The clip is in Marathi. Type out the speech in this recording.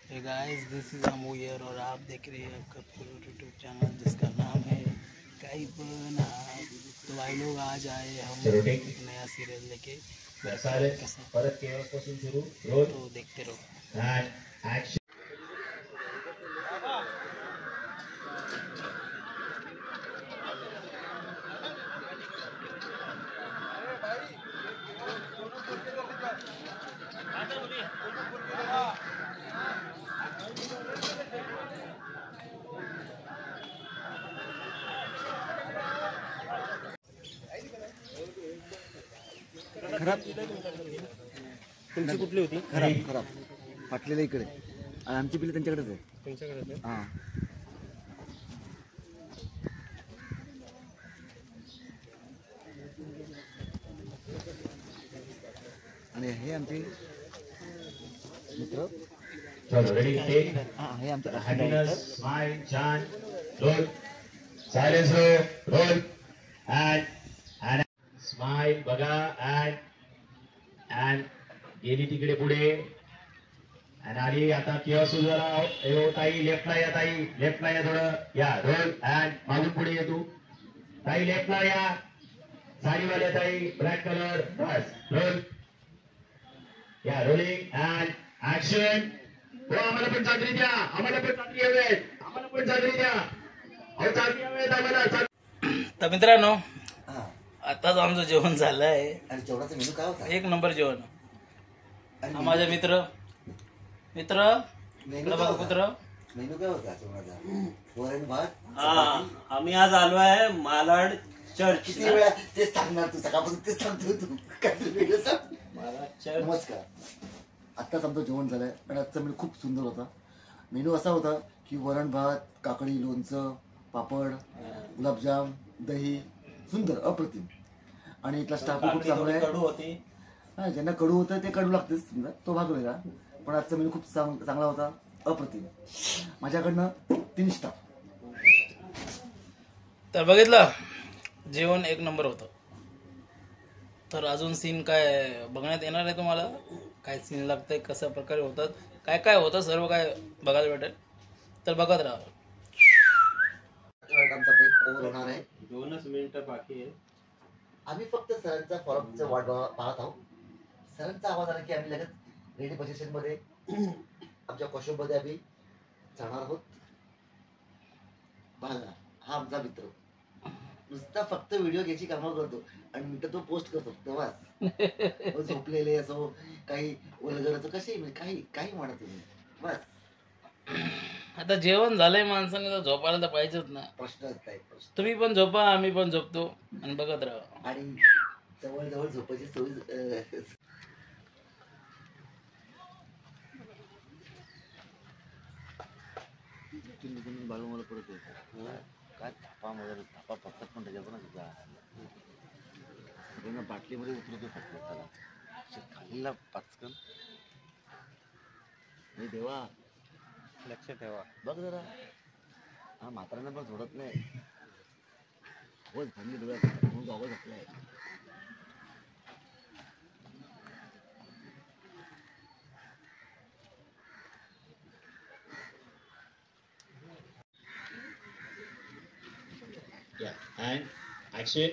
Hey guys, this is Amu here और आप देख रहे हैं आपका यूट्यूब चैनल जिसका नाम है कई बना। तो भाई लोग आज आए हम एक नया सीरियल लेके तो देखते रहो। खराब तुमची कुठली होती? खराब फाटलेल्या इकडे आणि आमची पिल्ली त्यांच्याकडेच आहे. तुमच्याकडे? हां, आणि हे आमचे मित्र. हां, हे आमचे स्माइल बघा and गेली तिकडे पुढे आणि आली आता किऑस जरा ताई लेफ्टला या, ताई लेफ्टला या, थोडं या, रोल अँड मागून पुढे ये तू ताई, लेफ्टला या, साडीवाल्या ताई, ब्लॅक कलर, बस रोल या, रोलिंग अँड ऍक्शन. हो, आम्हाला पण चादरी द्या, आम्हाला पण चादरी हवेत, आम्हाला पण चादरी द्या, अहो चादरी हवेत आम्हाला. तर मित्रांनो, आताच आमचं जेवण झालं आहे आणि जेवणाचा मेनू काय होता? एक नंबर जेवण. हा माझा मित्र मेनू बघा पुत्र. मेनू काय होता जेवणाचा? वरण भात. आम्ही आज आलो आहे मालाड चर्च. किती वेळा तेच सांगणार तू? सकाळपासून तेच सांगतो तू. काय वेगळं सांग. मालाड चर्च. नमस्कार. आत्ताच आमचं जेवण झालंय आणि आजचा मेनू खूप सुंदर होता. मेनू असा होता की वरण भात, काकडी, लोणचं, पापड, गुलाबजाम, दही, सुंदर अप्रतिम. आणि इथला स्टाफ खूप चांगला आहे. कडू होती. हा, ज्यांना कडू होतं ते कडू लागतेच, समजा तो भाग वेगळा. पण आजचा मेनू खूप चांगला होता, अप्रतिम. माझ्याकडनं 3 स्टार. तर बघितलं, जेवण एक नंबर होतं. तर अजून सीन काय बघण्यात येणार आहे तुम्हाला? काय सीन लागतंय, कशा प्रकारे होतात, काय काय होतं, सर्व काय बघायला भेटेल. तर बघत राहा. आमचा ब्रेक ओव्हर होणार आहे. 2च मिनिटं बाकी आहे. आम्ही फक्त सरांचा फॉलोअपचा वाट पाहत आहोत. सरांचा आवाज आला की आम्ही लगेच रेडी पोझिशन मध्ये आमच्या कॉस्ट्यूम मध्ये आम्ही जाणार आहोत. बघा, हा आमचा मित्र नुसता फक्त व्हिडिओ घ्यायची कामं करतो आणि नंतर तो पोस्ट करतो. तेव्हाच झोपलेले असो, काही उलगडाचं कसे काही काही म्हणत तुम्ही. बस आता जेवण झालंय, माणसाने तर झोपायला तर पाहिजेच ना. प्रश्नच नाही. तुम्ही पण झोपा, आम्ही पण झोपतो आणि बघत राहा. आणि जवळ जवळ झोपायची सोय. बाळू मला परत येतो काय थापा पत्तात पण त्याच्यावर ना तुझा बाटलीमध्ये उतरतो फक्त त्याला खालीला पाचकन. नाही देवा, लक्ष ठेवा. बघ जरा, हा म्हाताऱ्यांना पण सोडत नाही. रोज फॅमिली डोळ्यात म्हणून गावा घातलाय. Yeah, and action.